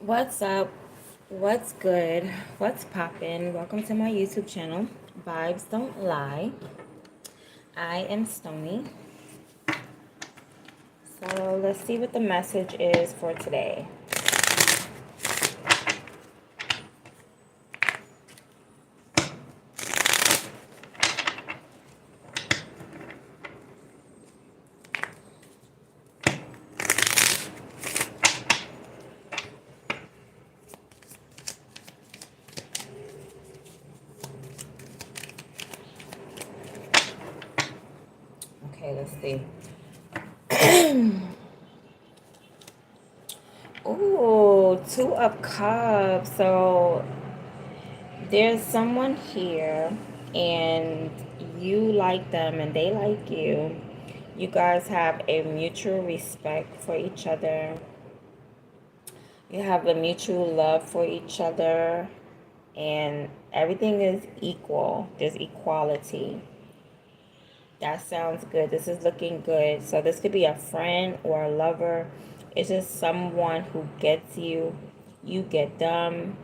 What's up? What's good? What's poppin'? Welcome to my YouTube channel, Vibes Don't Lie. I am Stony. So let's see what the message is for today. Okay, let's see. Ooh, Two of Cups. So there's someone here and you like them and they like you. You guys have a mutual respect for each other. You have a mutual love for each other and everything is equal. There's equality. That sounds good. This is looking good. So this could be a friend or a lover. It's just someone who gets you. You get them.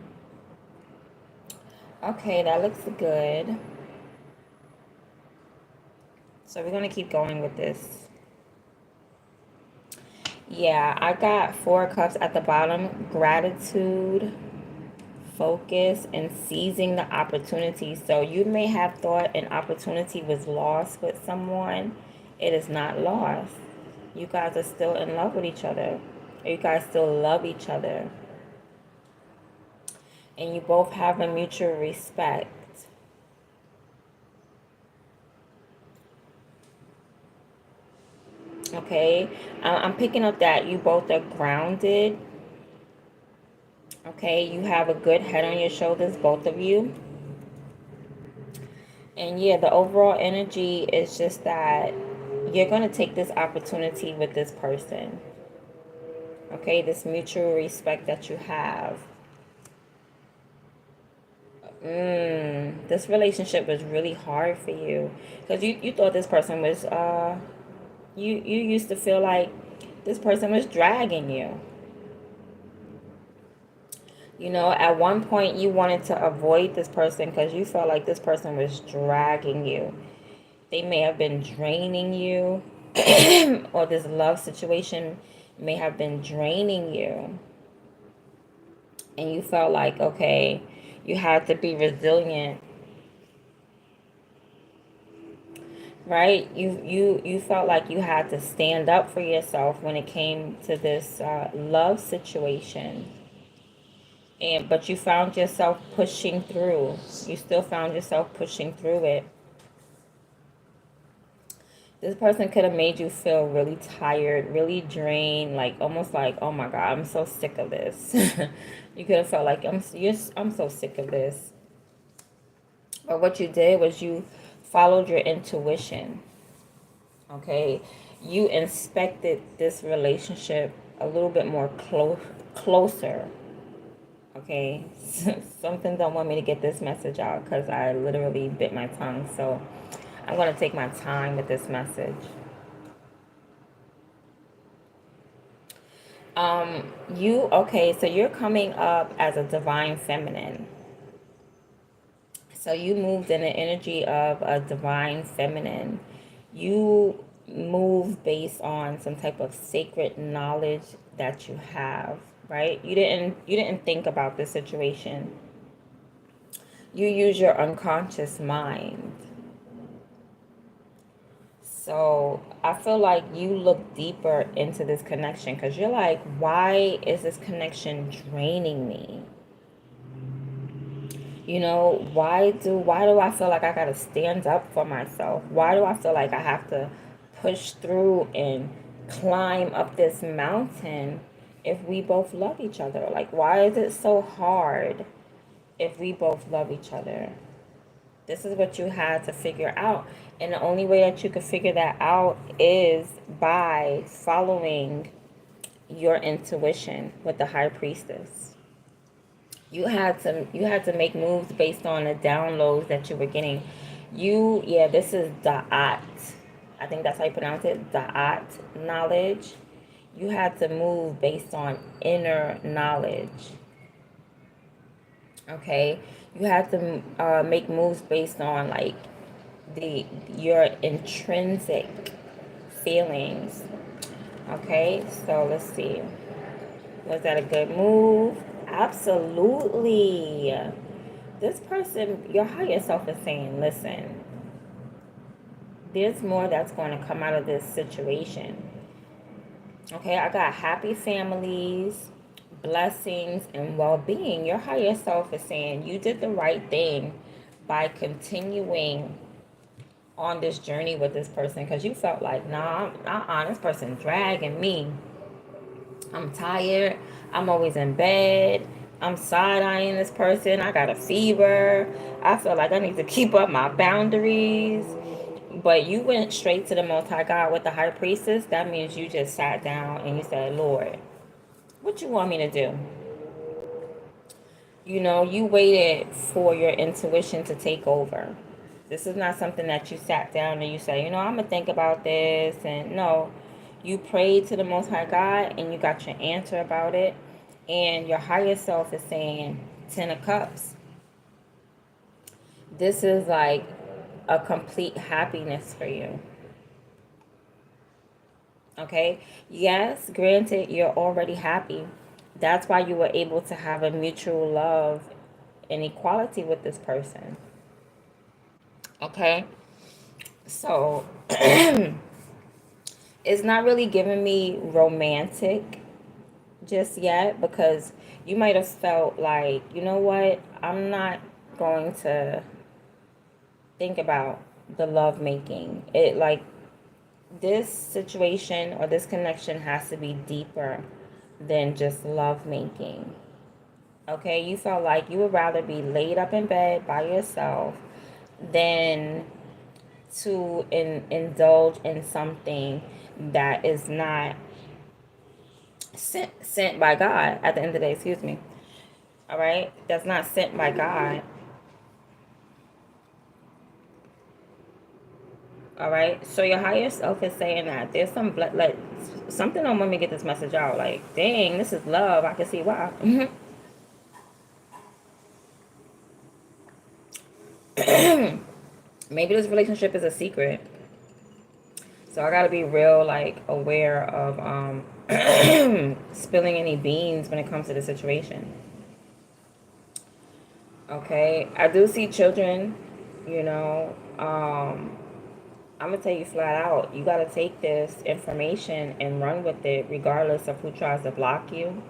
Okay, that looks good. So we're going to keep going with this. Yeah, I got 4 cups at the bottom. Gratitude, focus, and seizing the opportunity. So you may have thought an opportunity was lost with someone. It is not lost. You guys are still in love with each other. You guys still love each other. And you both have a mutual respect. Okay? I'm picking up that you both are grounded. Okay? You have a good head on your shoulders, both of you. And yeah, the overall energy is just that you're going to take this opportunity with this person. Okay? This mutual respect that you have. This relationship was really hard for you. Because you thought this person was, you used to feel like this person was dragging you. You know, at one point you wanted to avoid this person because you felt like this person was dragging you. They may have been draining you, or this love situation may have been draining you. And you felt like, okay, you had to be resilient. Right? You felt like you had to stand up for yourself when it came to this love situation. But you found yourself pushing through. You still found yourself pushing through it. This person could have made you feel really tired, really drained, like almost like, oh my God, I'm so sick of this. You could have felt like I'm so sick of this. But what you did was you followed your intuition. Okay, you inspected this relationship a little bit more closer. Okay, something don't want me to get this message out because I literally bit my tongue. So I'm going to take my time with this message. So you're coming up as a divine feminine. So you moved in the energy of a divine feminine. You move based on some type of sacred knowledge that you have, right? You didn't think about this situation. You use your unconscious mind. So I feel like you look deeper into this connection because you're like, why is this connection draining me? You know, why do I feel like I gotta stand up for myself? Why do I feel like I have to push through and climb up this mountain if we both love each other? Like, why is it so hard if we both love each other? This is what you had to figure out. And the only way that you could figure that out is by following your intuition with the high priestess. You had to make moves based on the downloads that you were getting. This is Da'at. I think that's how you pronounce it. Da'at knowledge. You had to move based on inner knowledge. Okay, you had to make moves based on like the your intrinsic feelings. Okay, so let's see. Was that a good move? Absolutely. This person, your higher self is saying, listen, there's more that's going to come out of this situation. Okay, I got happy families, blessings, and well being. Your higher self is saying you did the right thing by continuing on this journey with this person because you felt like, nah, this person dragging me. I'm tired. I'm always in bed. I'm side eyeing this person. I got a fever. I feel like I need to keep up my boundaries. But you went straight to the Most High God with the High Priestess. That means you just sat down and you said, Lord, what you want me to do? You know, you waited for your intuition to take over. This is not something that you sat down and you say, you know, I'm going to think about this. And no, you prayed to the Most High God and you got your answer about it. And your higher self is saying, Ten of Cups. This is like a complete happiness for you. Okay? Yes, granted, you're already happy. That's why you were able to have a mutual love and equality with this person. Okay? So, it's not really giving me romantic just yet because you might have felt like, you know what, I'm not going to think about the love making. It like this situation or this connection has to be deeper than just love making. Okay, you felt like you would rather be laid up in bed by yourself than to indulge in something that is not sent by God at the end of the day, excuse me. All right? That's not sent by God. All right? So your higher self is saying that there's some like something don't want me to get this message out. Like, dang, this is love. I can see why. Maybe this relationship is a secret. So I gotta be real, like, aware of spilling any beans when it comes to the situation. Okay, I do see children. You know, I'm gonna tell you flat out. You gotta take this information and run with it, regardless of who tries to block you.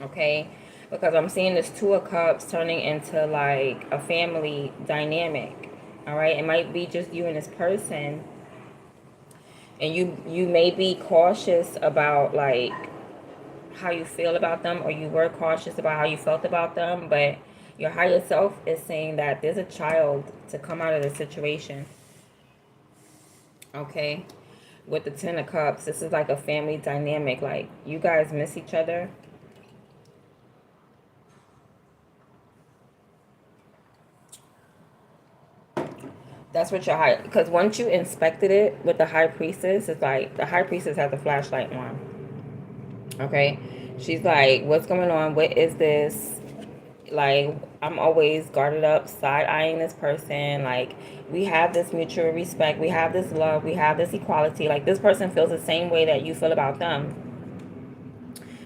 Okay, because I'm seeing this Two of Cups turning into like a family dynamic. All right, it might be just you and this person and you may be cautious about like how you feel about them, or you were cautious about how you felt about them, but your higher self is saying that there's a child to come out of the situation. Okay, with the Ten of Cups, this is like a family dynamic, like you guys miss each other. That's what your high, because once you inspected it with the High Priestess, it's like the High Priestess has the flashlight on. Okay, she's like, what's going on? What is this? Like, I'm always guarded up, side eyeing this person. Like, we have this mutual respect, we have this love, we have this equality. Like, this person feels the same way that you feel about them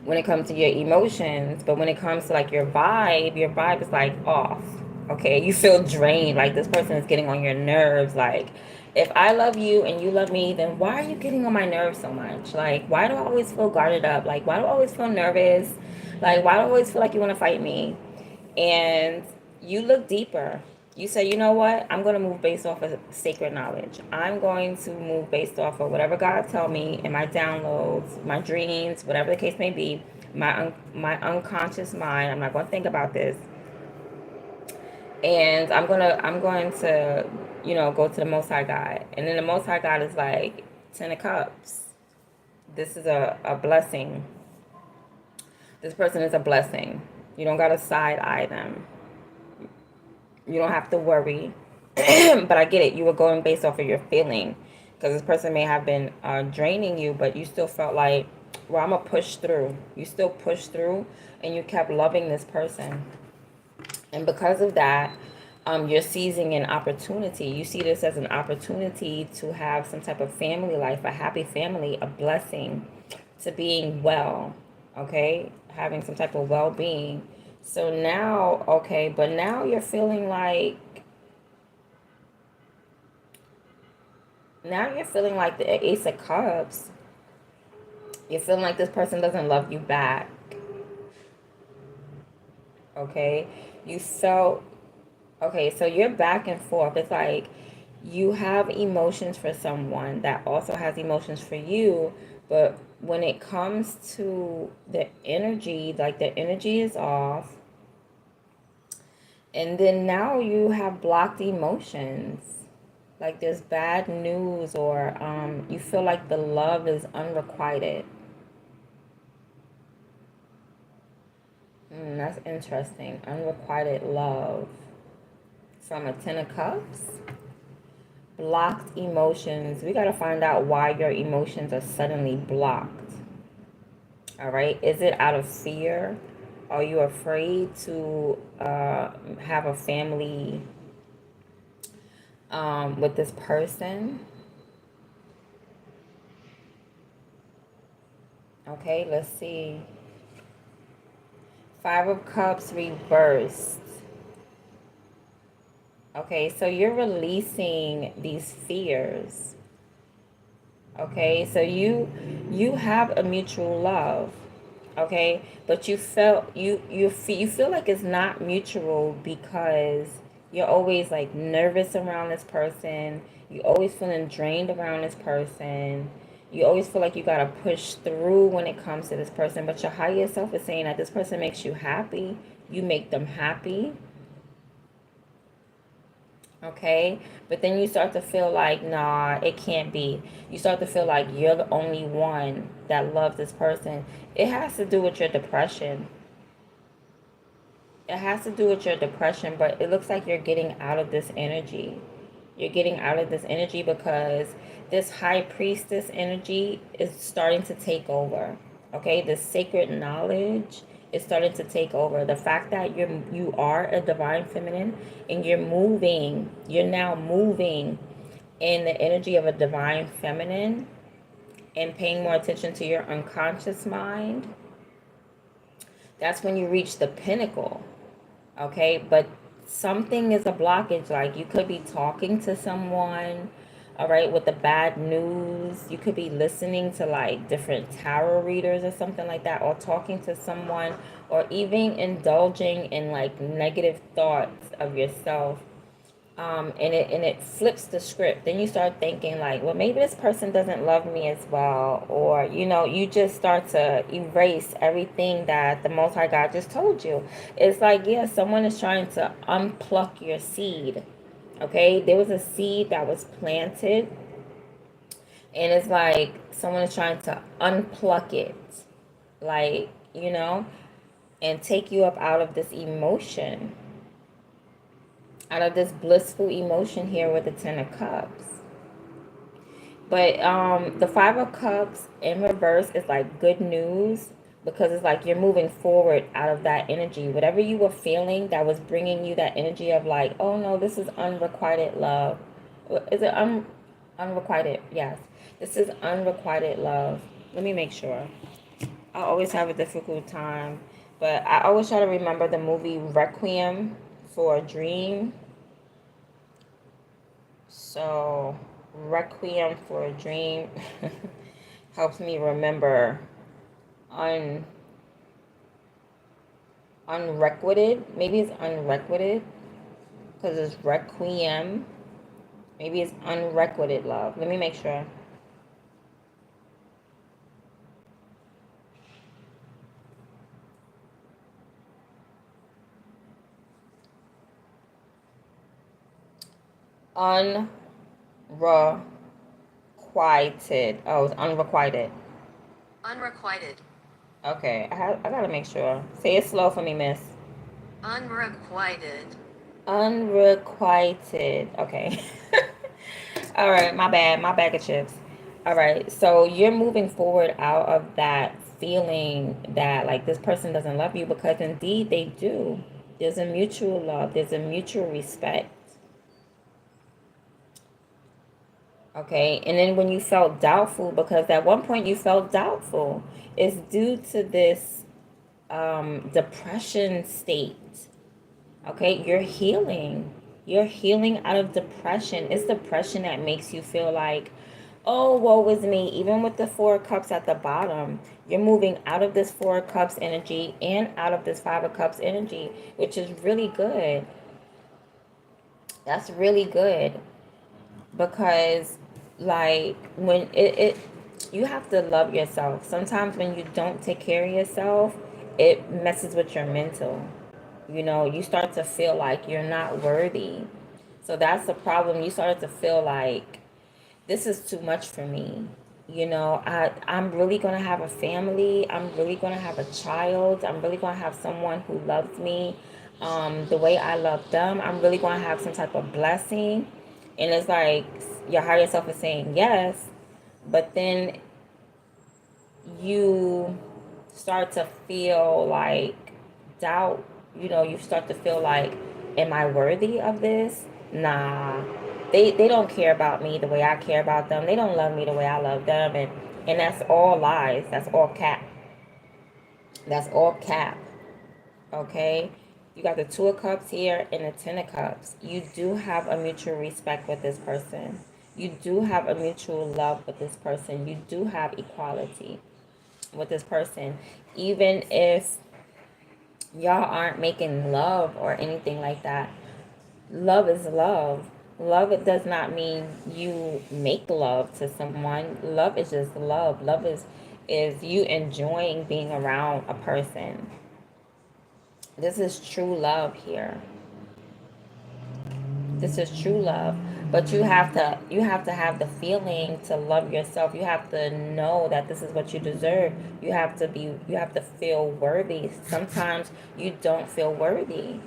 when it comes to your emotions. But when it comes to like your vibe is like off. Okay, you feel drained. Like, this person is getting on your nerves. Like, if I love you and you love me, then why are you getting on my nerves so much? Like, why do I always feel guarded up? Like, why do I always feel nervous? Like, why do I always feel like you want to fight me? And you look deeper. You say, you know what? I'm going to move based off of sacred knowledge. I'm going to move based off of whatever God tell me in my downloads, my dreams, whatever the case may be, my unconscious mind. I'm not going to think about this. And I'm going to go to the Most High God. And then the Most High God is like, Ten of Cups. This is a blessing. This person is a blessing. You don't got to side eye them. You don't have to worry. But I get it. You were going based off of your feeling. Because this person may have been draining you, but you still felt like, well, I'm going to push through. You still push through, and you kept loving this person. And because of that, you're seizing an opportunity. You see this as an opportunity to have some type of family life, a happy family, a blessing, to being well, okay? Having some type of well being. So now, okay, but now you're feeling like, the Ace of Cups. You're feeling like this person doesn't love you back, okay? You felt, okay, so you're back and forth. It's like you have emotions for someone that also has emotions for you, but when it comes to the energy, like the energy is off. And then now you have blocked emotions. Like there's bad news, or you feel like the love is unrequited. That's interesting. Unrequited love. From a Ten of Cups. Blocked emotions. We got to find out why your emotions are suddenly blocked. All right. Is it out of fear? Are you afraid to have a family with this person? Okay, let's see. Five of Cups reversed. Okay, so you're releasing these fears. Okay, so you have a mutual love. Okay, but you feel like it's not mutual because you're always like nervous around this person. You always feeling drained around this person. You always feel like you gotta push through when it comes to this person. But your higher self is saying that this person makes you happy. You make them happy. Okay, but then you start to feel like, nah, it can't be. You start to feel like you're the only one that loves this person. It has to do with your depression. It has to do with your depression, but it looks like you're getting out of this energy. You're getting out of this energy because this high priestess energy is starting to take over. Okay, the sacred knowledge is starting to take over. The fact that you are a divine feminine and you're now moving in the energy of a divine feminine and paying more attention to your unconscious mind. That's when you reach the pinnacle. Okay, but something is a blockage. Like you could be talking to someone, all right, with the bad news. You could be listening to like different tarot readers or something like that, or talking to someone, or even indulging in like negative thoughts of yourself. And it flips the script. Then you start thinking like, well, maybe this person doesn't love me as well, or you just start to erase everything that the Most High God just told you. It's like, yeah, someone is trying to unpluck your seed. Okay, there was a seed that was planted, and it's like someone is trying to unpluck it, like and take you up out of this emotion, out of this blissful emotion here with the Ten of Cups. But the Five of Cups in reverse is like good news, because it's like you're moving forward out of that energy. Whatever you were feeling that was bringing you that energy of like, oh no, this is unrequited love. Is it unrequited? Yes. This is unrequited love. Let me make sure. I always have a difficult time. But I always try to remember the movie Requiem for a Dream. So, Requiem for a Dream helps me remember un unrequited. Maybe it's unrequited because it's Requiem. Maybe it's unrequited love. Let me make sure. Unrequited. Oh, it's unrequited. Unrequited. Okay, I gotta make sure. Say it slow for me, miss. Unrequited. Unrequited. Okay. All right, my bad. My bag of chips. All right, so you're moving forward out of that feeling that like this person doesn't love you, because indeed they do. There's a mutual love, there's a mutual respect. Okay, and then when you felt doubtful, because at one point you felt doubtful, it's due to this depression state. Okay, you're healing. You're healing out of depression. It's depression that makes you feel like, oh, woe is me. Even with the Four of Cups at the bottom, you're moving out of this Four of Cups energy and out of this Five of Cups energy, which is really good. That's really good, because like when it you have to love yourself. Sometimes when you don't take care of yourself, it messes with your mental. You start to feel like you're not worthy. So that's the problem. You started to feel like this is too much for me. I'm really going to have a family. I'm really going to have a child. I'm really going to have someone who loves me the way I love them. I'm really going to have some type of blessing. And it's like your higher self is saying yes, but then you start to feel like doubt. You start to feel like, am I worthy of this? Nah. They don't care about me the way I care about them. They don't love me the way I love them, and that's all lies. That's all cap. That's all cap. Okay? You got the Two of Cups here and the Ten of Cups. You do have a mutual respect with this person. You do have a mutual love with this person. You do have equality with this person. Even if y'all aren't making love or anything like that, love is love. Love, it does not mean you make love to someone. Love is just love. Love is you enjoying being around a person. This is true love here. This is true love. But you have to have the feeling to love yourself. You have to know that this is what you deserve. You have to feel worthy. Sometimes you don't feel worthy.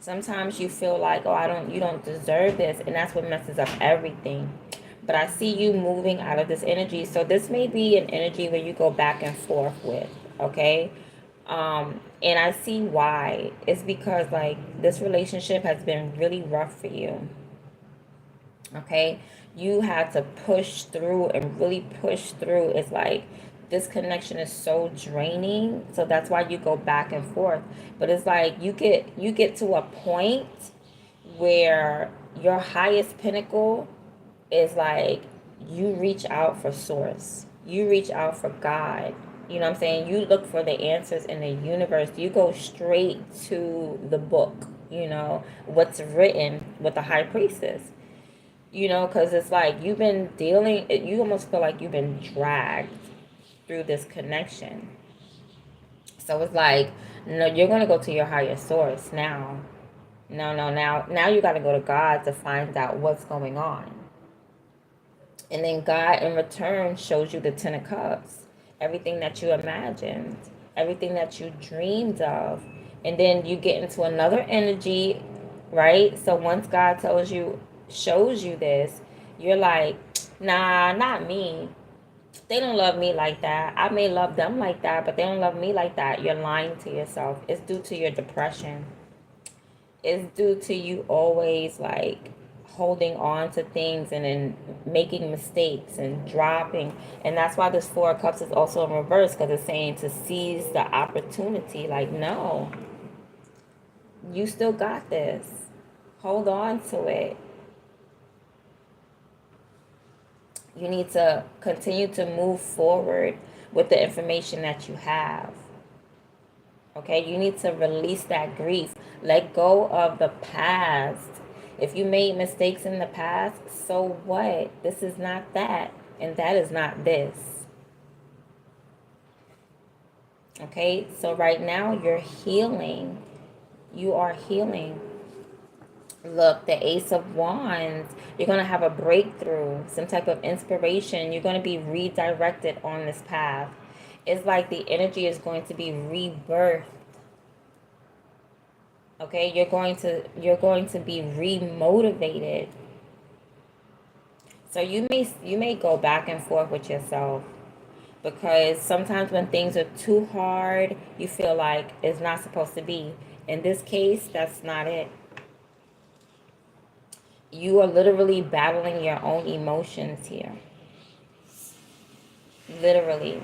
Sometimes you feel like, oh, you don't deserve this, and that's what messes up everything. But I see you moving out of this energy. So this may be an energy where you go back and forth with, okay? And I see why. It's because like this relationship has been really rough for you. Okay? You had to push through and really push through. It's like this connection is so draining. So that's why you go back and forth. But it's like you get to a point where your highest pinnacle is like you reach out for source. You reach out for God. You know what I'm saying? You look for the answers in the universe. You go straight to the book, what's written with the high priestess. Because it's like you almost feel like you've been dragged through this connection. So it's like, no, you're going to go to your higher source now. No, no, now you got to go to God to find out what's going on. And then God in return shows you the Ten of Cups, everything that you imagined, everything that you dreamed of. And then you get into another energy, right? So once God shows you this, you're like, nah, not me. They don't love me like that. I may love them like that, but they don't love me like that. You're lying to yourself. It's due to your depression. It's due to you always like holding on to things and then making mistakes and dropping. And that's why this Four of Cups is also in reverse, because it's saying to seize the opportunity. Like, no, you still got this. Hold on to it. You need to continue to move forward with the information that you have. Okay, you need to release that grief. Let go of the past. If you made mistakes in the past, so what? This is not that, and that is not this. Okay, so right now you're healing. You are healing. Look, the Ace of Wands. You're going to have a breakthrough, some type of inspiration. You're going to be redirected on this path. It's like the energy is going to be rebirthed. Okay, you're going to be remotivated. So you may go back and forth with yourself, because sometimes when things are too hard, you feel like it's not supposed to be. In this case, that's not it. You are literally battling your own emotions here. Literally.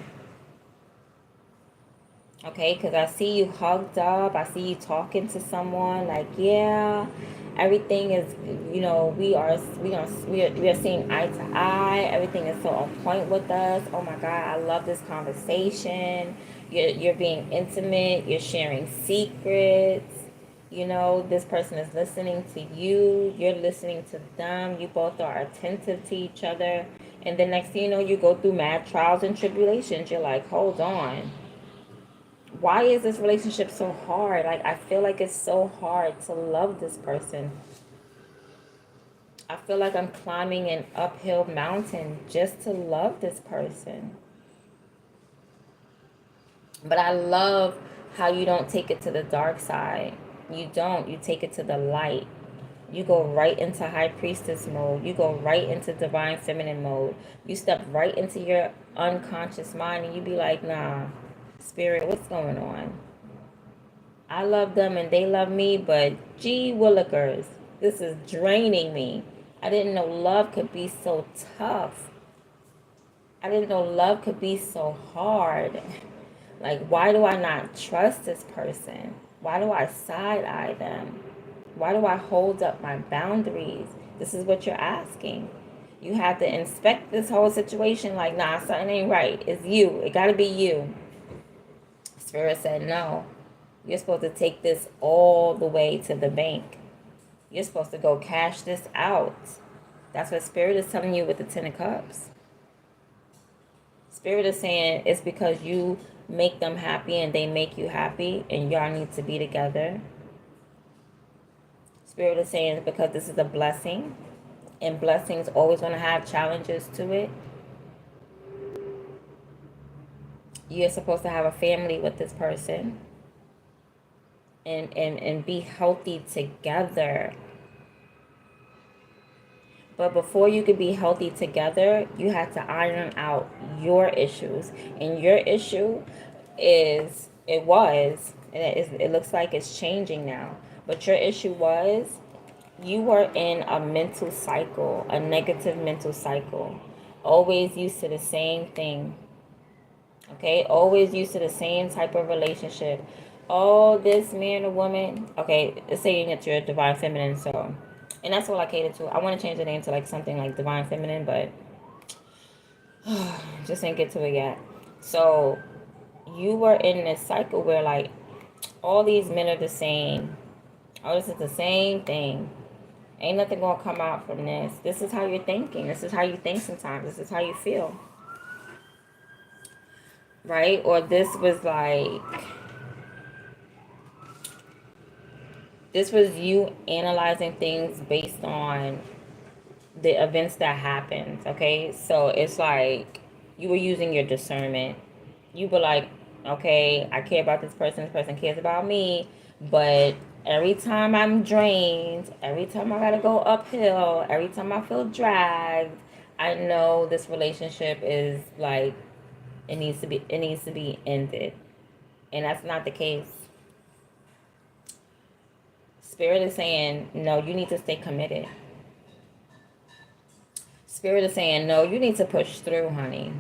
Okay, because I see you hugged up. I see you talking to someone like, yeah, everything is, we are seeing eye to eye. Everything is so on point with us. Oh my God, I love this conversation. You're being intimate. You're sharing secrets. This person is listening to you. You're listening to them. You both are attentive to each other. And the next thing you know, you go through mad trials and tribulations. You're like, hold on, why is this relationship so hard? Like, I feel like it's so hard to love this person. I feel like I'm climbing an uphill mountain just to love this person. But I love how you don't take it to the dark side. You don't. You take it to the light. You go right into high priestess mode. You go right into divine feminine mode. You step right into your unconscious mind and you be like, nah, spirit, what's going on? I love them and they love me, but gee willikers, this is draining me. I didn't know love could be so tough. I didn't know love could be so hard. Like, why do I not trust this person? Why do I side eye them? Why do I hold up my boundaries? This is what you're asking. You have to inspect this whole situation like, nah, something ain't right. It's you. It got to be you. Spirit said, no. You're supposed to take this all the way to the bank. You're supposed to go cash this out. That's what Spirit is telling you with the Ten of Cups. Spirit is saying it's because you make them happy and they make you happy and y'all need to be together. Spirit is saying it's because this is a blessing and blessings always going to have challenges to it. You're supposed to have a family with this person and be healthy together. But before you could be healthy together, you have to iron out your issues. And your issue it looks like it's changing now. But your issue was you were in a mental cycle, a negative mental cycle. Always used to the same thing. Okay? Always used to the same type of relationship. Oh, this man or woman. Okay, it's saying that you're divine feminine, so. And that's all I cater to. I want to change the name to like something like divine feminine, but just didn't get to it yet. So you were in this cycle where like all these men are the same. Oh, this is the same thing. Ain't nothing gonna come out from this. This is how you're thinking. This is how you think sometimes. This is how you feel. Right? Or this was you analyzing things based on the events that happened. Okay, so it's like you were using your discernment. You were like, okay, I care about this person cares about me, but every time I'm drained, every time I gotta go uphill, every time I feel dragged, I know this relationship is like it needs to be ended. And that's not the case. Spirit is saying, no, you need to stay committed. Spirit is saying, no, you need to push through, honey.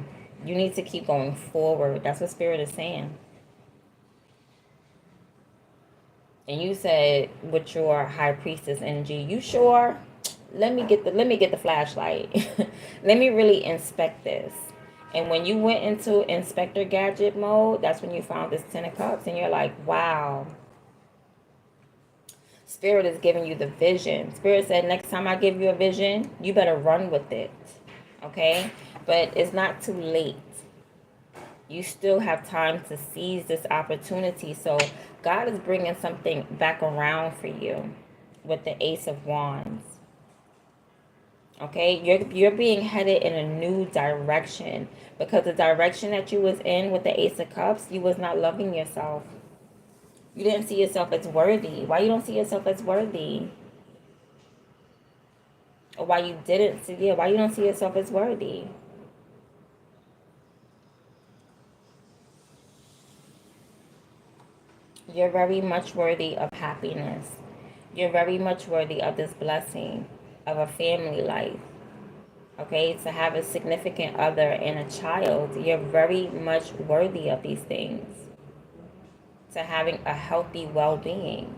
You need to keep going forward. That's what Spirit is saying. And you said with your high priestess energy, you sure? Let me get the flashlight. Let me really inspect this. And when you went into Inspector Gadget mode, that's when you found this Ten of Cups, and you're like, wow. Spirit is giving you the vision. Spirit said, next time I give you a vision, you better run with it. Okay? But it's not too late. You still have time to seize this opportunity. So God is bringing something back around for you with the Ace of Wands. Okay? You're being headed in a new direction, because the direction that you was in with the Ace of Cups, you was not loving yourself. You didn't see yourself as worthy. Why you don't see yourself as worthy? Or why you didn't see, yeah, why you don't see yourself as worthy. You're very much worthy of happiness. You're very much worthy of this blessing of a family life. Okay, to have a significant other and a child. You're very much worthy of these things. To having a healthy well-being.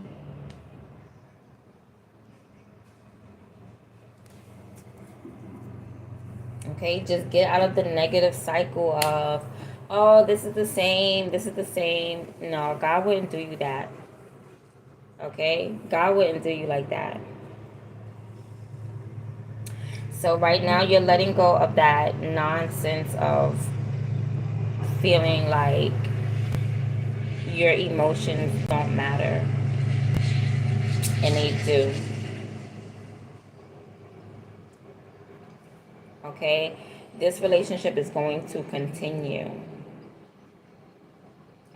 Okay, just get out of the negative cycle of, oh, this is the same, this is the same. No, God wouldn't do you that. Okay, God wouldn't do you like that. So right now you're letting go of that nonsense of feeling like your emotions don't matter, and they do. Okay, this relationship is going to continue.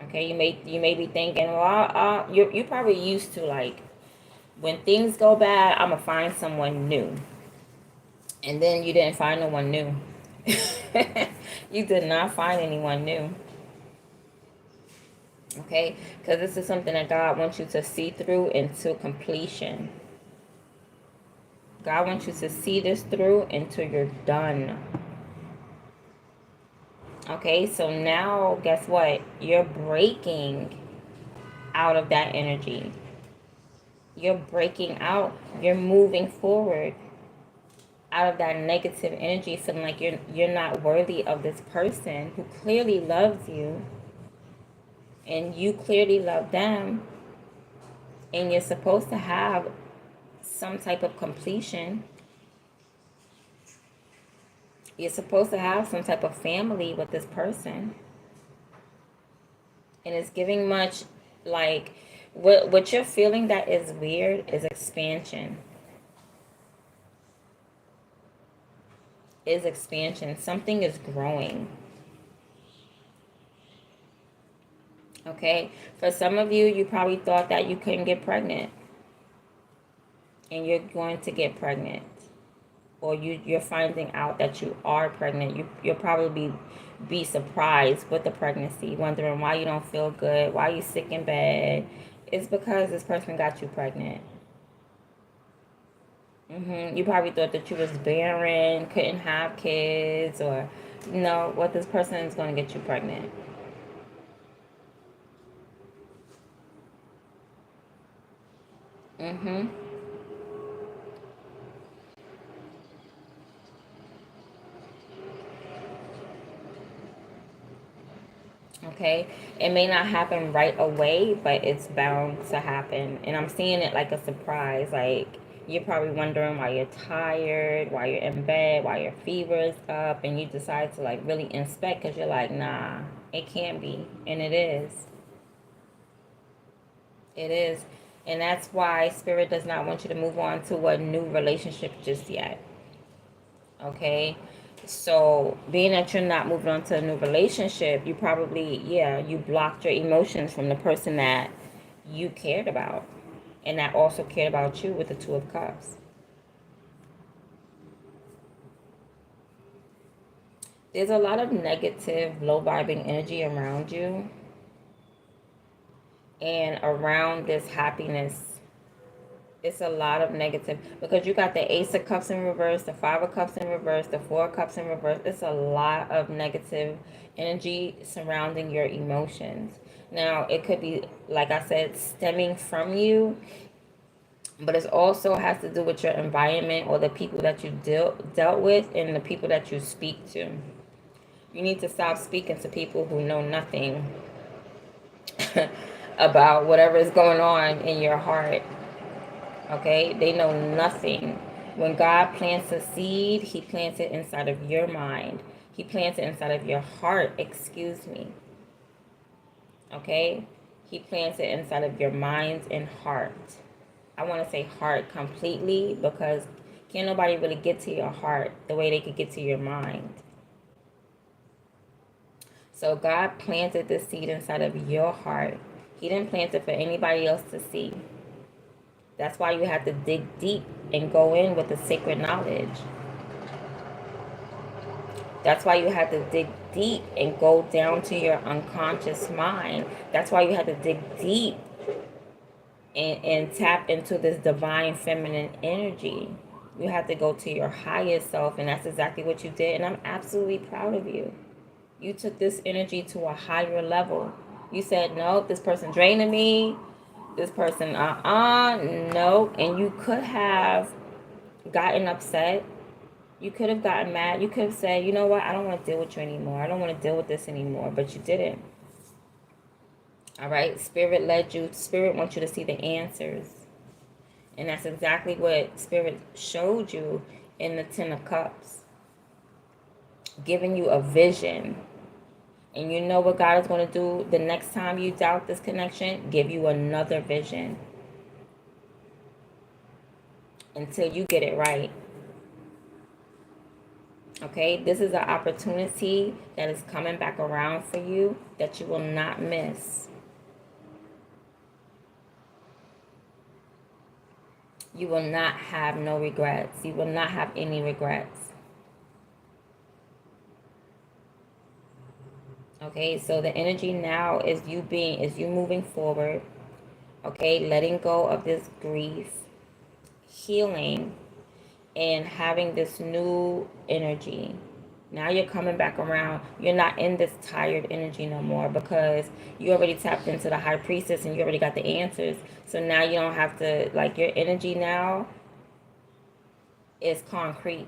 Okay, you may be thinking, well, you probably used to, like, when things go bad, I'm gonna find someone new, and then you didn't find no one new. You did not find anyone new. Okay, because this is something that God wants you to see through into completion. God wants you to see this through until you're done. Okay, so now guess what? You're breaking out of that energy. You're breaking out. You're moving forward out of that negative energy, feeling like you're not worthy of this person who clearly loves you, and you clearly love them, and you're supposed to have some type of completion. You're supposed to have some type of family with this person. And it's giving much, like, what you're feeling that is weird is expansion. Is expansion. Something is growing. Okay? For some of you, you probably thought that you couldn't get pregnant. And you're going to get pregnant. Or you're finding out that you are pregnant. You'll probably be surprised with the pregnancy, wondering why you don't feel good, why you sick in bed. It's because this person got you pregnant. You probably thought that you was barren, couldn't have kids, or no, what this person is going to get you pregnant. Mm-hmm. Okay, it may not happen right away, but it's bound to happen. And I'm seeing it like a surprise. Like, you're probably wondering why you're tired, why you're in bed, why your fever is up, and you decide to, like, really inspect because you're like, nah, it can't be. And it is. It is. And that's why Spirit does not want you to move on to a new relationship just yet. Okay? So, being that you're not moving on to a new relationship, you probably, yeah, you blocked your emotions from the person that you cared about, and that also cared about you with the Two of Cups. There's a lot of negative, low vibing energy around you and around this happiness. It's a lot of negative because you got the Ace of Cups in reverse, the Five of Cups in reverse, the Four of Cups in reverse. It's a lot of negative energy surrounding your emotions. Now, it could be, like I said, stemming from you, but it also has to do with your environment or the people that you dealt with and the people that you speak to. You need to stop speaking to people who know nothing about whatever is going on in your heart. Okay? They know nothing. When God plants a seed, He plants it inside of your mind. He plants it inside of your heart, excuse me. Okay? He plants it inside of your mind and heart. I want to say heart completely because can't nobody really get to your heart the way they could get to your mind. So God planted the seed inside of your heart. He didn't plant it for anybody else to see. That's why you have to dig deep and go in with the sacred knowledge. That's why you have to dig deep and go down to your unconscious mind. That's why you have to dig deep and tap into this divine feminine energy. You have to go to your highest self, and that's exactly what you did. And I'm absolutely proud of you. You took this energy to a higher level. You said, nope, this person draining me. This person, no. And you could have gotten upset. You could have gotten mad. You could have said, you know what, I don't want to deal with you anymore. I don't want to deal with this anymore. But you didn't. All right? Spirit led you. Spirit wants you to see the answers. And that's exactly what Spirit showed you in the Ten of Cups. Giving you a vision. And you know what God is going to do the next time you doubt this connection? Give you another vision. Until you get it right. Okay? This is an opportunity that is coming back around for you that you will not miss. You will not have no regrets. You will not have any regrets. Okay, so the energy now is you moving forward. Okay, letting go of this grief, healing, and having this new energy. Now you're coming back around. You're not in this tired energy no more because you already tapped into the high priestess and you already got the answers. So now you don't have to, like, your energy now is concrete.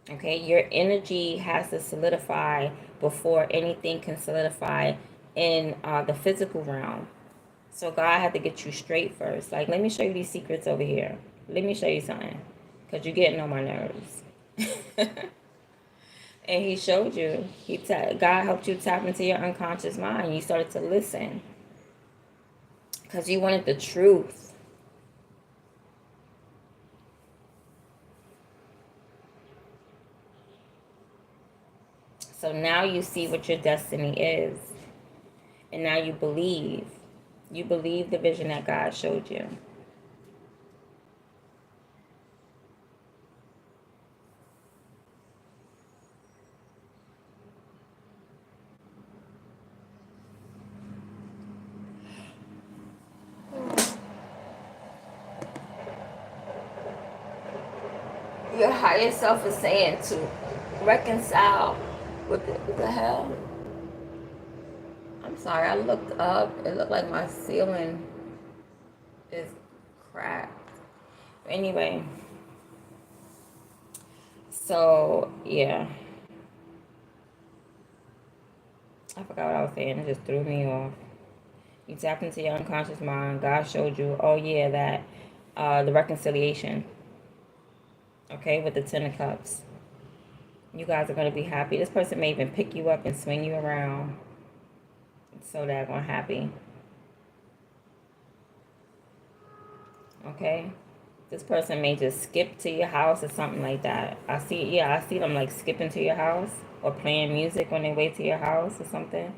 Okay, your energy has to solidify before anything can solidify in the physical realm. So God had to get you straight first. Like, let me show you these secrets over here. Let me show you something. Because you're getting on my nerves. And he showed you. God helped you tap into your unconscious mind. You started to listen. Because you wanted the truth. So now you see what your destiny is. And now you believe. You believe the vision that God showed you. Your higher self is saying to reconcile. What the hell? I'm sorry, I looked up. It looked like my ceiling is cracked. Anyway, so yeah. I forgot what I was saying. It just threw me off. You tapped into your unconscious mind. God showed you, oh yeah, that the reconciliation. Okay, with the Ten of Cups. You guys are going to be happy. This person may even pick you up and swing you around. It's so daggone happy. Okay? This person may just skip to your house or something like that. I see them like skipping to your house or playing music on their way to your house or something.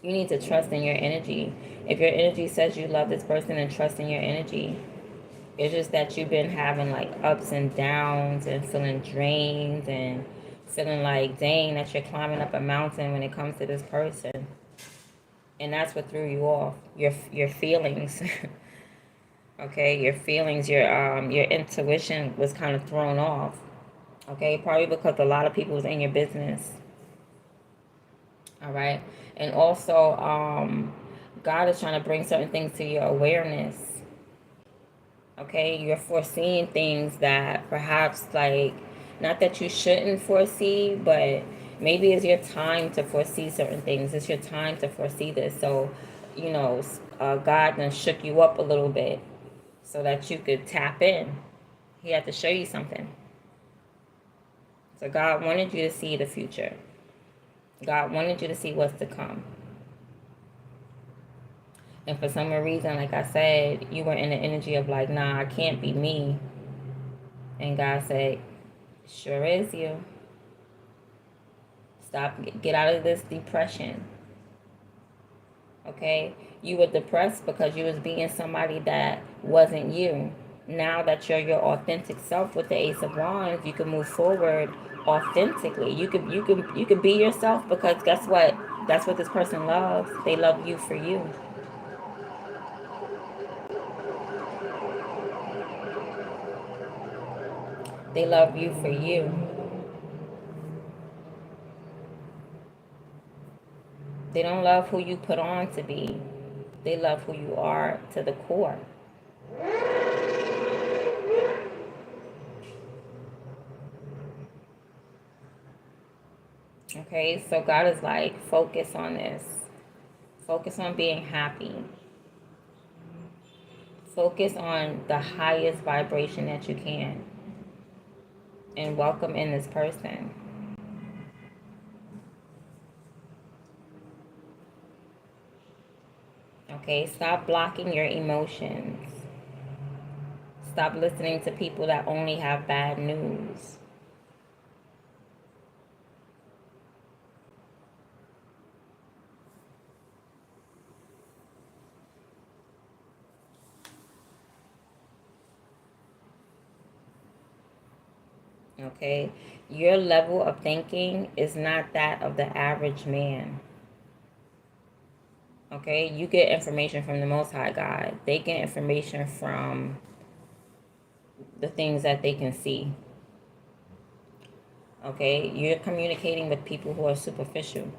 You need to trust in your energy. If your energy says you love this person, and trust in your energy. It's just that you've been having like ups and downs and feeling drained and feeling like, dang, that you're climbing up a mountain when it comes to this person. And that's what threw you off. Your feelings. Okay, your feelings, your intuition was kind of thrown off. Okay, probably because a lot of people was in your business. All right. And also, God is trying to bring certain things to your awareness. Okay, you're foreseeing things that perhaps, like, not that you shouldn't foresee, but maybe it's your time to foresee certain things. It's your time to foresee this. So, God done shook you up a little bit so that you could tap in. He had to show you something. So God wanted you to see the future. God wanted you to see what's to come. And for some reason, like I said, you were in the energy of like, nah, I can't be me. And God said, sure is you. Get out of this depression. Okay, you were depressed because you was being somebody that wasn't you. Now that you're your authentic self with the Ace of Wands, you can move forward authentically. You could be yourself, because guess what? That's what this person loves. They love you for you. They love you for you. They don't love who you put on to be. They love who you are to the core. Okay, so God is like, focus on this. Focus on being happy. Focus on the highest vibration that you can, and welcome in this person. Okay, stop blocking your emotions. Stop listening to people that only have bad news. Okay, your level of thinking is not that of the average man. Okay, you get information from the Most High God. They get information from the things that they can see. Okay, you're communicating with people who are superficial.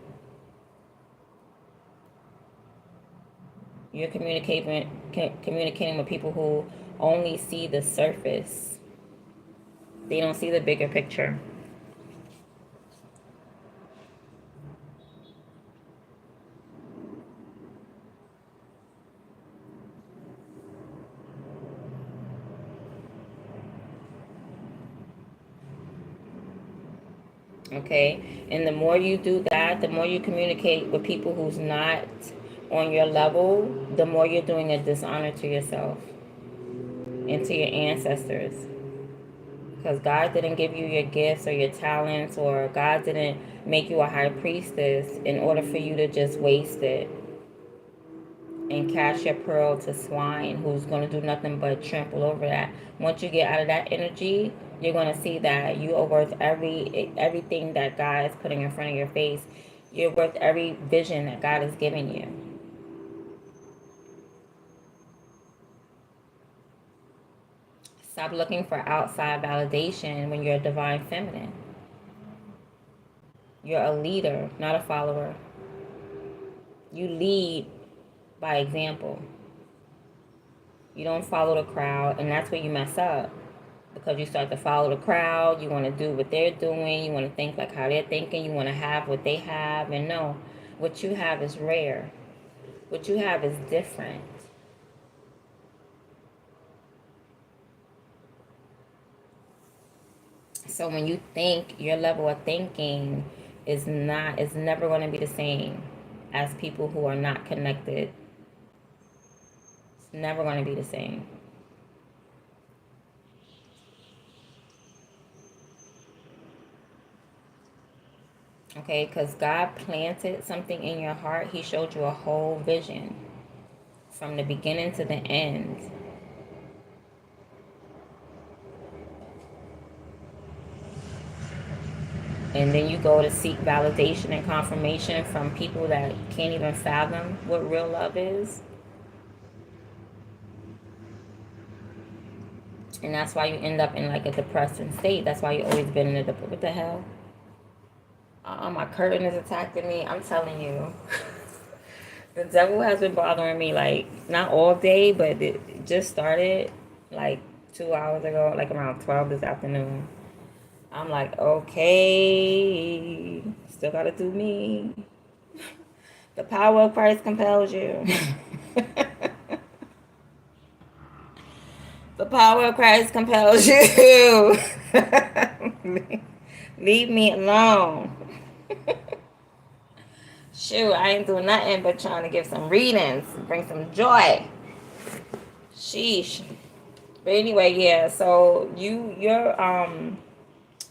You're communicating with people who only see the surface. They don't see the bigger picture. Okay, and the more you do that, the more you communicate with people who's not on your level, the more you're doing a dishonor to yourself and to your ancestors. Because God didn't give you your gifts or your talents, or God didn't make you a high priestess in order for you to just waste it and cast your pearl to swine who's going to do nothing but trample over that. Once you get out of that energy, you're going to see that you are worth everything that God is putting in front of your face. You're worth every vision that God is giving you. Stop looking for outside validation when you're a divine feminine. You're a leader, not a follower. You lead by example. You don't follow the crowd, and that's where you mess up. Because you start to follow the crowd, you want to do what they're doing, you want to think like how they're thinking, you want to have what they have, and no, what you have is rare. What you have is different. So when you think, your level of thinking is never going to be the same as people who are not connected. It's never going to be the same. Okay, because God planted something in your heart. He showed you a whole vision from the beginning to the end. And then you go to seek validation and confirmation from people that can't even fathom what real love is. And that's why you end up in like a depressing state. That's why you always been in a depression. What the hell? My curtain is attacking me. I'm telling you. The devil has been bothering me, like, not all day, but it just started like 2 hours ago, like around 12 this afternoon. I'm like, okay, still gotta do me. The power of Christ compels you. The power of Christ compels you. Leave me alone. Shoot, I ain't doing nothing but trying to give some readings, bring some joy. Sheesh. But anyway, yeah. So you're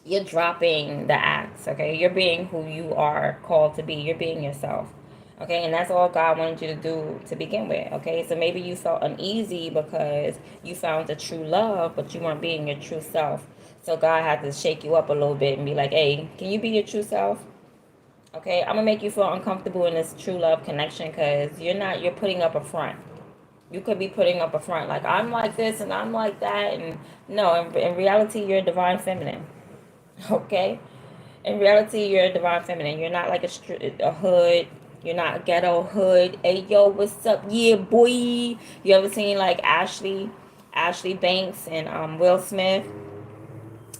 You're dropping the acts, okay? You're being who you are called to be. You're being yourself. Okay, and that's all God wanted you to do to begin with. Okay, so maybe you felt uneasy because you found the true love, but you weren't being your true self. So God had to shake you up a little bit and be like, hey, can you be your true self? Okay, I'm gonna make you feel uncomfortable in this true love connection because you're putting up a front. You could be putting up a front like, I'm like this and I'm like that. And no, in reality, you're a divine feminine. Okay? In reality, you're a divine feminine. You're not like a hood. You're not a ghetto hood. Hey, yo, what's up? Yeah, boy. You ever seen like Ashley Banks and Will Smith?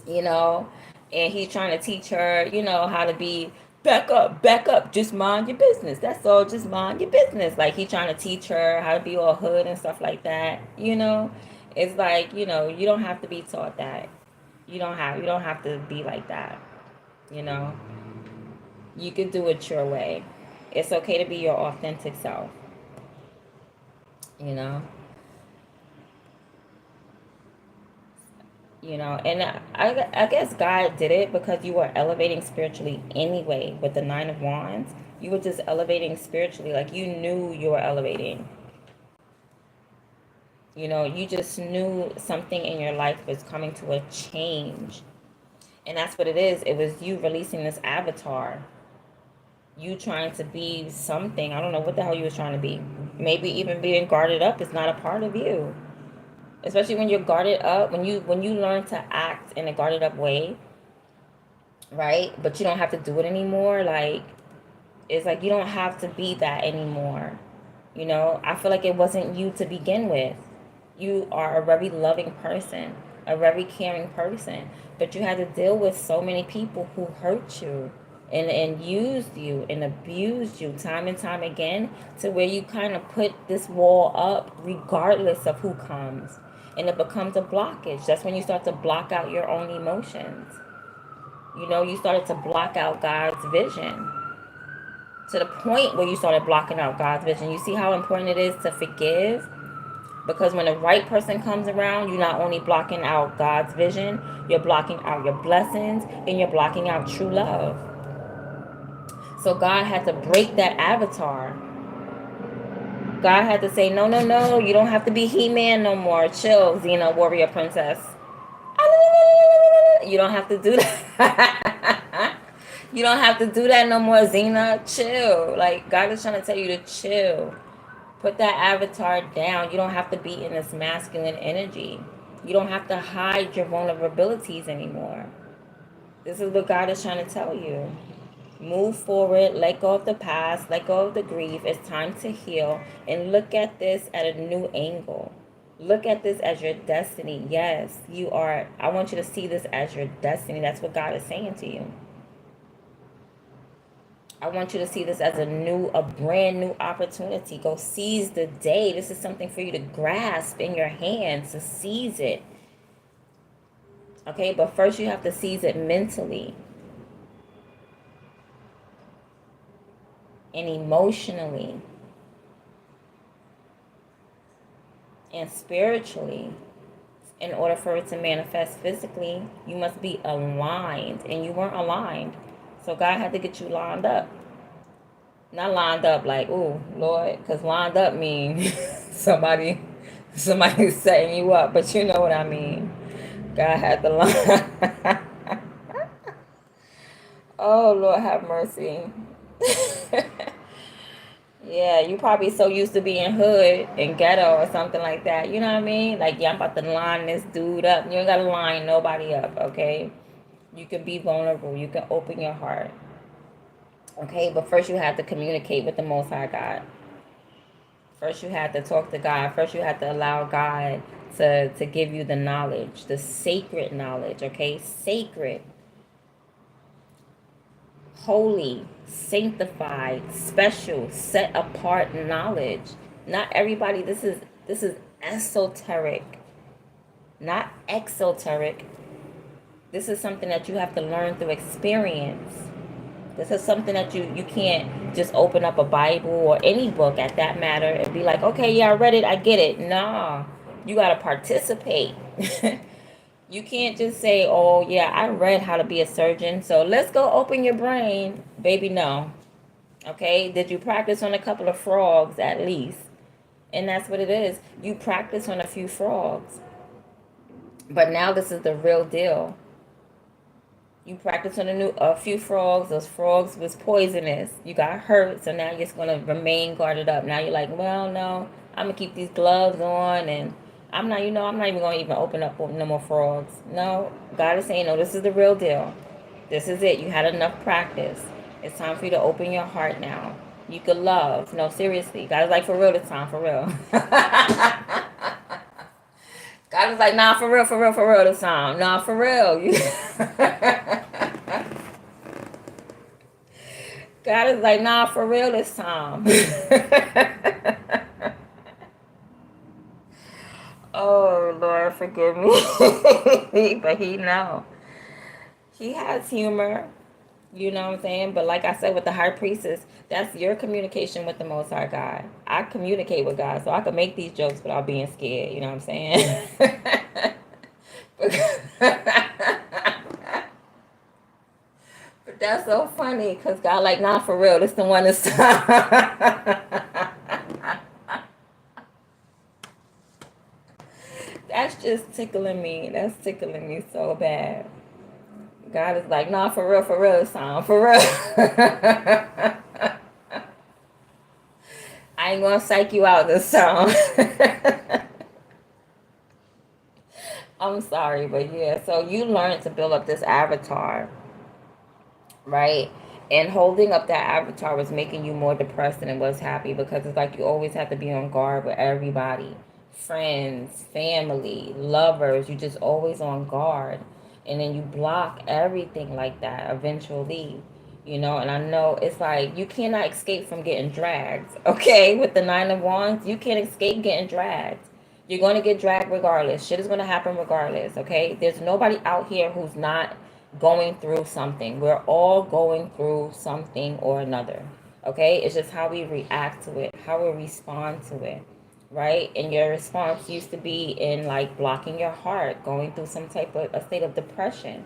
You know, and he's trying to teach her, how to be back up, just mind your business. That's all, just mind your business. Like he's trying to teach her how to be all hood and stuff like that. It's like, you don't have to be taught that. You don't have to be like that. You know, you can do it your way. It's okay to be your authentic self. You know, and I guess God did it because you were elevating spiritually anyway. With the Nine of Wands, you were just elevating spiritually, like you knew you were elevating. You just knew something in your life was coming to a change, and that's what it is. It was you releasing this avatar, you trying to be something. I don't know what the hell you was trying to be. Maybe even being guarded up is not a part of you, especially when you're guarded up. When you learn to act in a guarded up way, right? But you don't have to do it anymore. Like, it's like you don't have to be that anymore. I feel like it wasn't you to begin with. You are a very loving person, a very caring person, but you had to deal with so many people who hurt you and used you and abused you time and time again, to where you kind of put this wall up regardless of who comes. And it becomes a blockage. That's when you start to block out your own emotions. You started to block out God's vision, to the point where you started blocking out God's vision. You see how important it is to forgive? Because when the right person comes around, you're not only blocking out God's vision, you're blocking out your blessings, and you're blocking out true love. So God had to break that avatar. God had to say, no, no, no, you don't have to be He-Man no more. Chill, Xena, warrior princess. You don't have to do that. You don't have to do that no more, Xena. Chill. Like, God is trying to tell you to chill. Put that avatar down. You don't have to be in this masculine energy. You don't have to hide your vulnerabilities anymore. This is what God is trying to tell you. Move forward, let go of the past, let go of the grief. It's time to heal and look at this at a new angle. Look at this as your destiny. Yes, you are. I want you to see this as your destiny. That's what God is saying to you. I want you to see this as a brand new opportunity. Go seize the day. This is something for you to grasp in your hands, to seize it. Okay, but first you have to seize it mentally and emotionally and spiritually. In order for it to manifest physically, you must be aligned, and you weren't aligned. So God had to get you lined up. Not lined up like, ooh, Lord, because lined up means somebody's setting you up, but you know what I mean. God had to line. Oh, Lord, have mercy. Yeah, you probably so used to being hood and ghetto or something like that. You know what I mean? Like, yeah, I'm about to line this dude up. You don't got to line nobody up, okay? You can be vulnerable. You can open your heart. Okay, but first you have to communicate with the Most High God. First you have to talk to God. First you have to allow God to give you the knowledge, the sacred knowledge, okay? Sacred, holy, sanctified, special, set apart knowledge. Not everybody, this is esoteric, not exoteric. This is something that you have to learn through experience. This is something that you can't just open up a Bible or any book at that matter and be like, okay, yeah, I read it, I get it. Nah, you got to participate. You can't just say, oh, yeah, I read how to be a surgeon, so let's go open your brain. Baby, no. Okay? Did you practice on a couple of frogs at least? And that's what it is. You practice on a few frogs. But now this is the real deal. You practice on a few frogs. Those frogs was poisonous. You got hurt, so now you're just gonna remain guarded up. Now you're like, well, no, I'm gonna keep these gloves on, and I'm not even gonna even open up no more frogs. No, God is saying, no, this is the real deal. This is it. You had enough practice. It's time for you to open your heart now. You could love. No, seriously. God is like, for real this time, for real. God is like, nah, for real this time. Nah, for real. God is like, nah, for real this time. Oh, Lord, forgive me. But he know. He has humor. You know what I'm saying? But like I said, with the high priestess, that's your communication with the Most High God. I communicate with God, so I can make these jokes without being scared. You know what I'm saying? But that's so funny because God, like, nah, for real, this the one that's. That's just tickling me. That's tickling me so bad. God is like, nah, for real this time, for real. I ain't gonna psych you out this time. I'm sorry, but yeah. So you learned to build up this avatar, right? And holding up that avatar was making you more depressed than it was happy because it's like you always have to be on guard with everybody, friends, family, lovers. You just always on guard, and then you block everything like that eventually. And I know it's like you cannot escape from getting dragged. Okay, with the Nine of Wands, you can't escape getting dragged. You're going to get dragged regardless. Shit is going to happen regardless. Okay, there's nobody out here who's not going through something. We're all going through something or another. Okay? It's just how we react to it, how we respond to it. Right? And your response used to be in like blocking your heart, going through some type of a state of depression.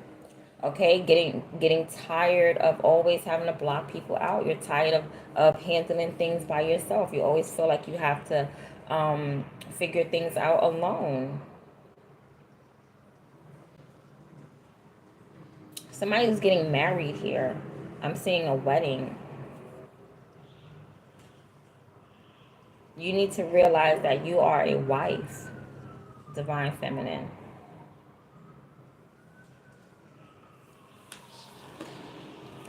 Okay, getting tired of always having to block people out. You're tired of handling things by yourself. You always feel like you have to figure things out alone. Somebody who's getting married here. I'm seeing a wedding. You need to realize that you are a wife, divine feminine.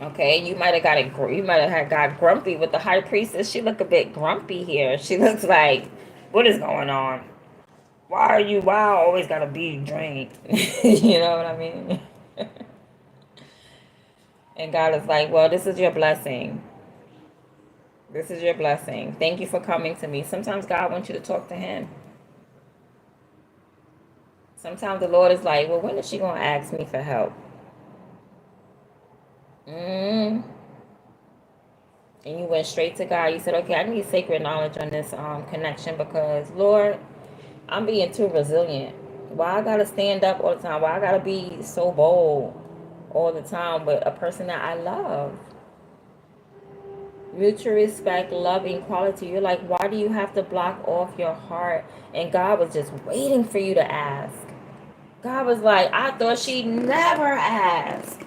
Okay, you might have got grumpy with the high priestess. She look a bit grumpy here. She looks like, what is going on? Why I always gotta be drained? You know what I mean? And God is like, well, this is your blessing. This is your blessing. Thank you for coming to me. Sometimes God wants you to talk to him. Sometimes the Lord is like, well, when is she going to ask me for help? And you went straight to God. You said, okay, I need sacred knowledge on this connection because, Lord, I'm being too resilient. Why I got to stand up all the time? Why I got to be so bold all the time with a person that I love? Mutual respect, love, equality. You're like, why do you have to block off your heart? And God was just waiting for you to ask. God was like, I thought she'd never ask.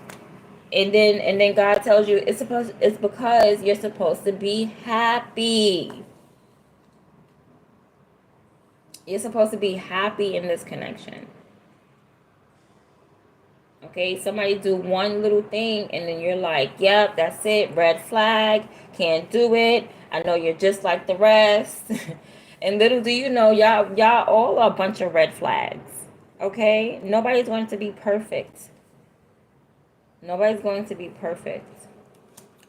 And then God tells you it's because you're supposed to be happy. You're supposed to be happy in this connection. Okay, somebody do one little thing and then you're like, yep, that's it, red flag, can't do it. I know you're just like the rest. And little do you know, y'all all are a bunch of red flags. Okay? Nobody's going to be perfect. Nobody's going to be perfect.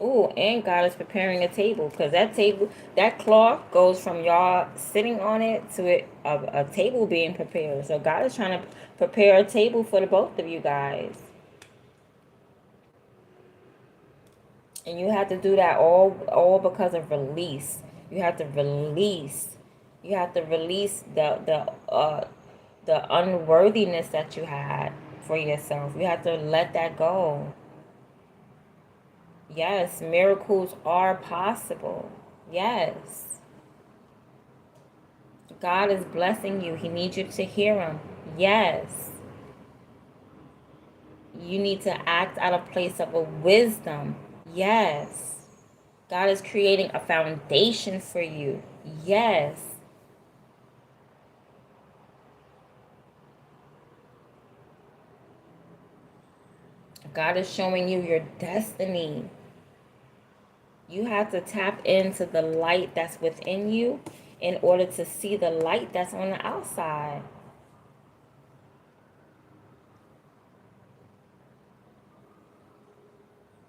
Ooh, and God is preparing a table because that cloth goes from y'all sitting on it to a table being prepared. So God is trying to prepare a table for the both of you guys. And you have to do that all because of release. You have to release. You have to release the unworthiness that you had for yourself. You have to let that go. Yes, miracles are possible. Yes. God is blessing you. He needs you to hear him. Yes. You need to act out of place of a wisdom. Yes. God is creating a foundation for you. Yes. God is showing you your destiny. You have to tap into the light that's within you in order to see the light that's on the outside.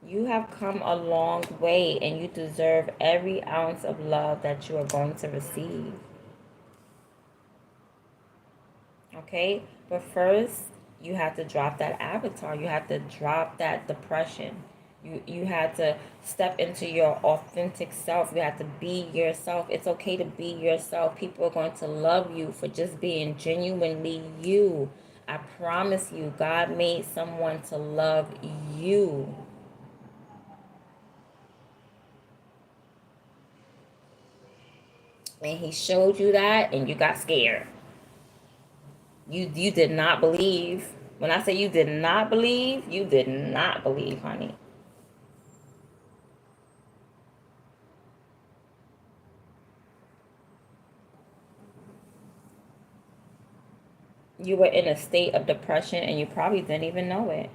You have come a long way and you deserve every ounce of love that you are going to receive. Okay? But first, you have to drop that avatar. You have to drop that depression. You have to step into your authentic self. You have to be yourself. It's okay to be yourself. People are going to love you for just being genuinely you. I promise you, God made someone to love you. And he showed you that and you got scared. You did not believe. When I say you did not believe, you did not believe, honey. You were in a state of depression and you probably didn't even know it.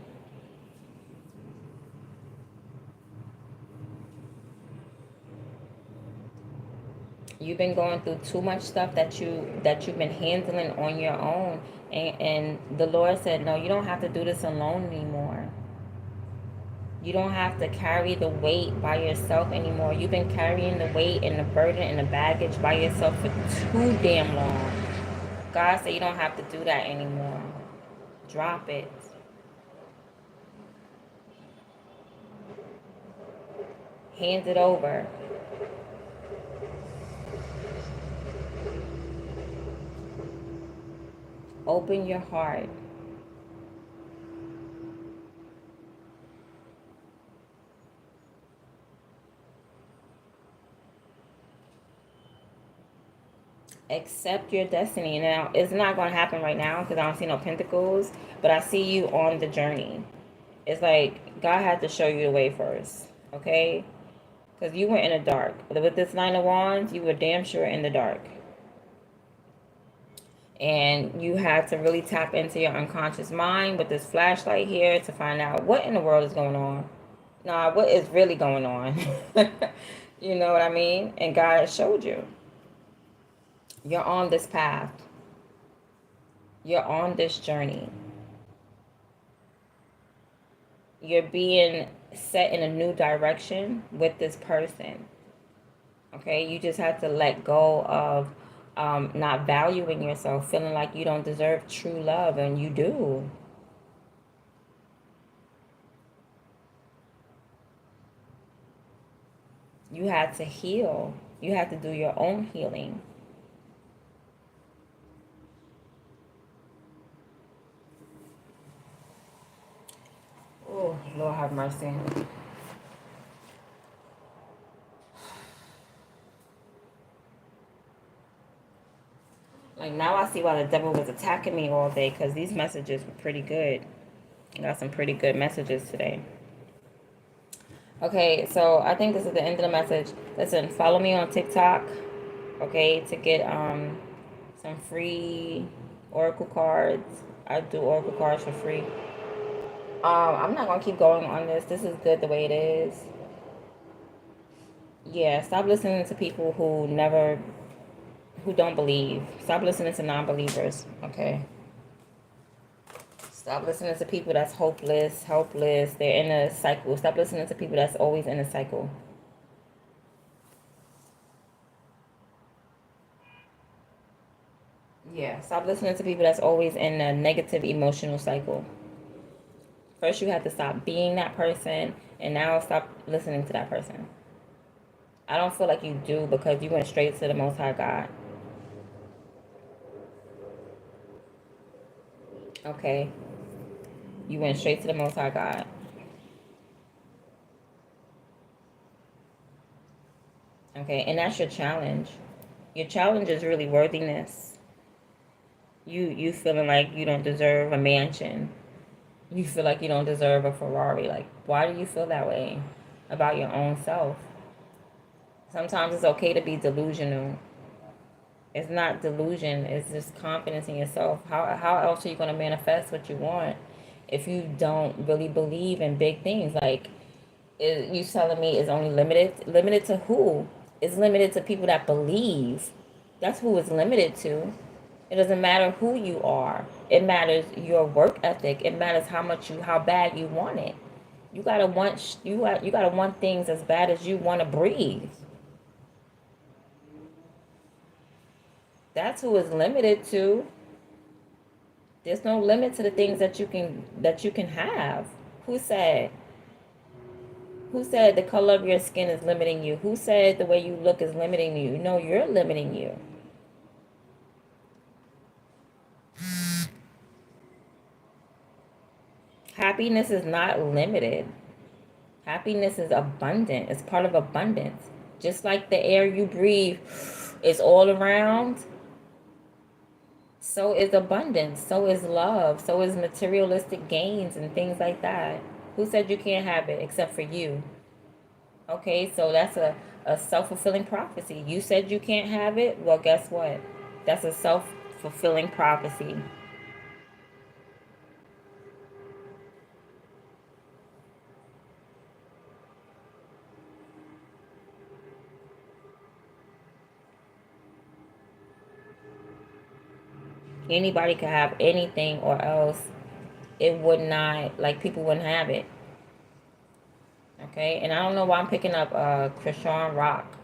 You've been going through too much stuff that you've been handling on your own, and the Lord said, no, you don't have to do this alone anymore. You don't have to carry the weight by yourself anymore. You've been carrying the weight and the burden and the baggage by yourself for too damn long. God said you don't have to do that anymore. Drop it. Hand it over. Open your heart. Accept your destiny. Now, it's not going to happen right now because I don't see no pentacles, but I see you on the journey. It's like God had to show you the way first, okay? Because you were in the dark. With this Nine of Wands, you were damn sure in the dark. And you had to really tap into your unconscious mind with this flashlight here to find out what in the world is going on. Nah, what is really going on? You know what I mean? And God showed you. You're on this path. You're on this journey. You're being set in a new direction with this person. Okay? You just have to let go of not valuing yourself, feeling like you don't deserve true love, and you do. You had to heal. You had to do your own healing. Oh, Lord have mercy. Like, now I see why the devil was attacking me all day, because these messages were pretty good. I got some pretty good messages today. Okay, so I think this is the end of the message. Listen, follow me on TikTok, okay, to get some free oracle cards. I do oracle cards for free. I'm not gonna keep going on this. This is good the way it is. Yeah, stop listening to people who don't believe. Stop listening to non-believers, okay? Stop listening to people that's hopeless, helpless. They're in a cycle. Stop listening to people that's always in a cycle. Yeah, stop listening to people that's always in a negative emotional cycle. First, you have to stop being that person, and now stop listening to that person. I don't feel like you do because you went straight to the Most High God. Okay. You went straight to the Most High God. Okay, and that's your challenge. Your challenge is really worthiness. You feeling like you don't deserve a mansion. You feel like you don't deserve a Ferrari. Like, why do you feel that way about your own self? Sometimes it's okay to be delusional. It's not delusion, it's just confidence in yourself. How else are you going to manifest what you want if you don't really believe in big things? Like, you telling me it's only limited to who? It's limited to people that believe. That's who it's limited to. It doesn't matter who you are. It matters your work ethic. It matters how bad you want it. You gotta want things as bad as you want to breathe. That's who it's limited to. There's no limit to the things that you can have. Who said? Who said the color of your skin is limiting you? Who said the way you look is limiting you? No, you're limiting you. Happiness is not limited. Happiness is abundant. It's part of abundance. Just like the air you breathe is all around, so is abundance, so is love, so is materialistic gains and things like that. Who said you can't have it except for you? Okay, so that's a self fulfilling prophecy. You said you can't have it? Well, guess what? That's a self fulfilling prophecy. Anybody could have anything, or else it would not, like, people wouldn't have it. Okay, and I don't know why I'm picking up Krishan Rock.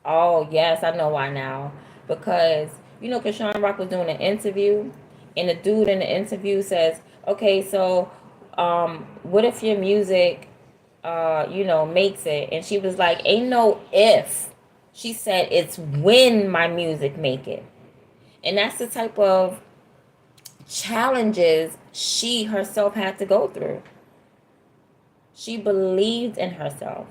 Oh yes, I know why now. Because Krishan Rock was doing an interview, and the dude in the interview says, "Okay, so, what if your music, makes it?" And she was like, "Ain't no if." She said, "It's when my music make it," and that's the type of challenges she herself had to go through. She believed in herself.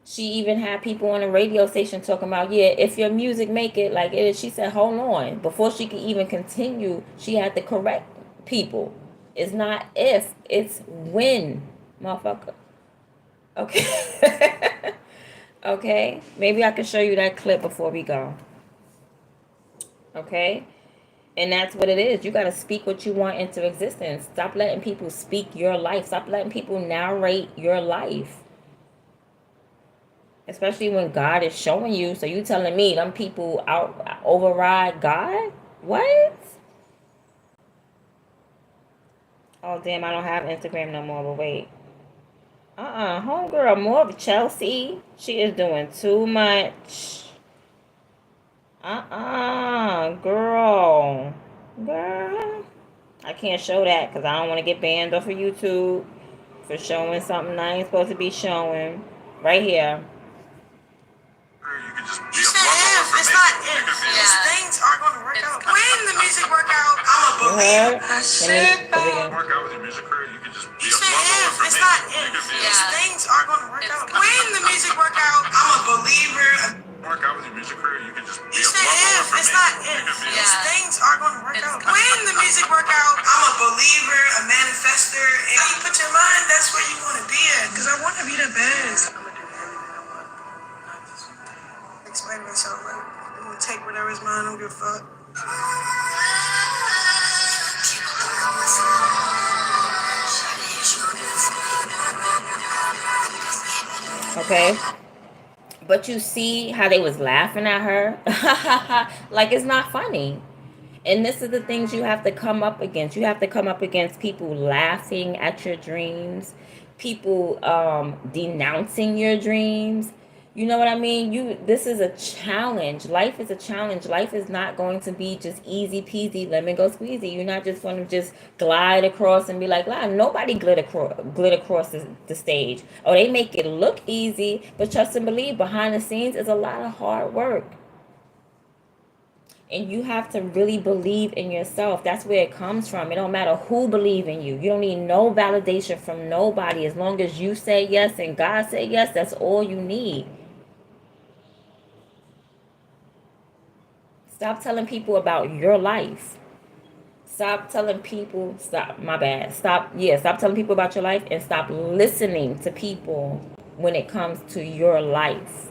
She even had people on the radio station talking about, yeah, if your music make it like it is. She said, hold on. Before she could even continue, she had to correct people. It's not if, it's when, motherfucker. Okay. Okay. Maybe I can show you that clip before we go. Okay. And that's what it is. You got to speak what you want into existence. Stop letting people speak your life. Stop letting people narrate your life. Especially when God is showing you. So you telling me them people out override God? What? Oh damn, I don't have Instagram no more, but wait. Homegirl, more of Chelsea. She is doing too much. Girl. Girl. I can't show that because I don't want to get banned off of YouTube for showing something I ain't supposed to be showing. Right here. You can just be a if. It's not if. These things are going to work out. When the music work out, I'm a believer. Work out with your music career, you can just be a if. It's not if. These things are going to work out. When the music work out, I'm a believer. Work out with your music career, you can just be a if. It's not if. These things are going to work out. When the music work out, I'm a believer, a manifester. And you put your mind, that's where you want to be at. Because I want to be the best. I'm going to do everything I want. Not just explain myself. Like, I'm gonna take whatever's mine. I don't give a fuck. Okay. But you see how they was laughing at her? Like, it's not funny. And this is the things you have to come up against. You have to come up against people laughing at your dreams, people denouncing your dreams. You know what I mean? This is a challenge. Life is a challenge. Life is not going to be just easy peasy, lemon go squeezy. You're not just going to just glide across and be like, "Wow, nobody glid across the stage." Oh, they make it look easy, but trust and believe, behind the scenes is a lot of hard work. And you have to really believe in yourself. That's where it comes from. It don't matter who believe in you. You don't need no validation from nobody. As long as you say yes and God say yes, that's all you need. Stop telling people about your life. Stop telling people, stop, my bad. Stop telling people about your life and stop listening to people when it comes to your life.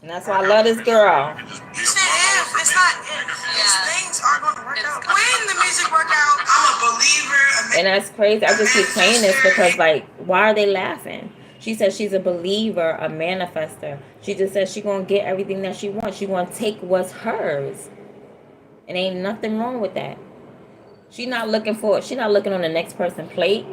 And that's why I love this girl. You said if, it's not if. Yeah. Things are going to work out. When the music work out, I'm a believer. And that's crazy. I just keep saying this because, like, why are they laughing? She says she's a believer, a manifester. She just says she's going to get everything that she wants. She's going to take what's hers. And ain't nothing wrong with that. She's not looking on the next person's plate.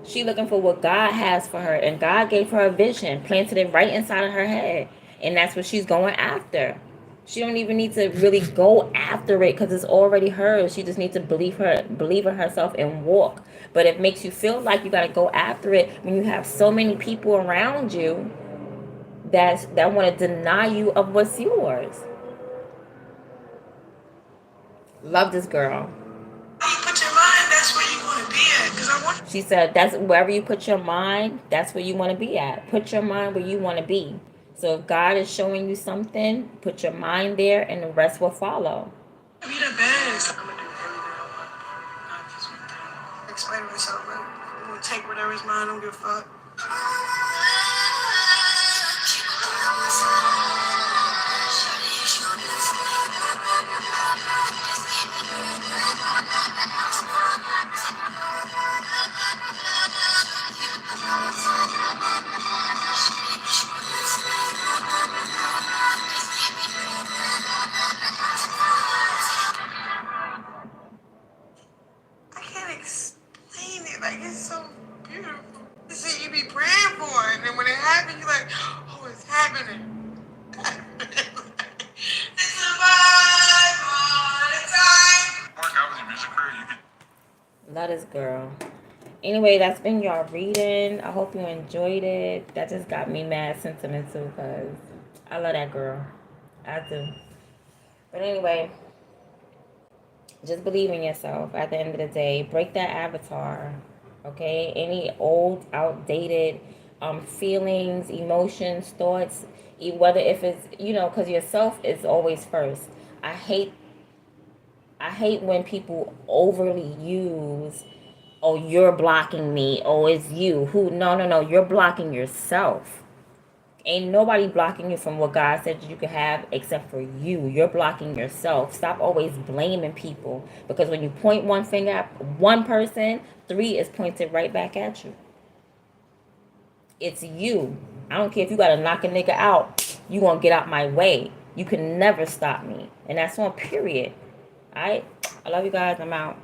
She looking for what God has for her. And God gave her a vision, planted it right inside of her head. And that's what she's going after. She don't even need to really go after it because it's already hers. She just needs to believe in herself and walk. But it makes you feel like you got to go after it when you have so many people around you that want to deny you of what's yours. Love this girl. You put your mind, that's where you want to be at. She said that's wherever you put your mind, that's where you want to be at. Put your mind where you want to be. So if God is showing you something, put your mind there and the rest will follow. Be the best. I'm going to do everything I want. Not just one thing. Explain myself, right? I'm going to take whatever's mine. I don't give a fuck. I can't explain it. Like, it's so beautiful. You see, you be praying for it, and then when it happens, you're like, oh, it's happening. It's a vibe all the time. Mark out with your music career, you can. Love this girl. Anyway, that's been y'all reading. I hope you enjoyed it. That just got me mad sentimental because I love that girl. I do. But anyway, just believe in yourself at the end of the day. Break that avatar. Okay? Any old, outdated feelings, emotions, thoughts, whether if it's, because yourself is always first. I hate when people overly use, oh, you're blocking me, oh, it's you. No, you're blocking yourself. Ain't nobody blocking you from what God said you could have except for you. You're blocking yourself. Stop always blaming people, because when you point one finger at one person, 3 is pointed right back at you. It's you. I don't care if you gotta knock a nigga out. You gonna get out my way. You can never stop me. And that's on period. Alright? I love you guys. I'm out.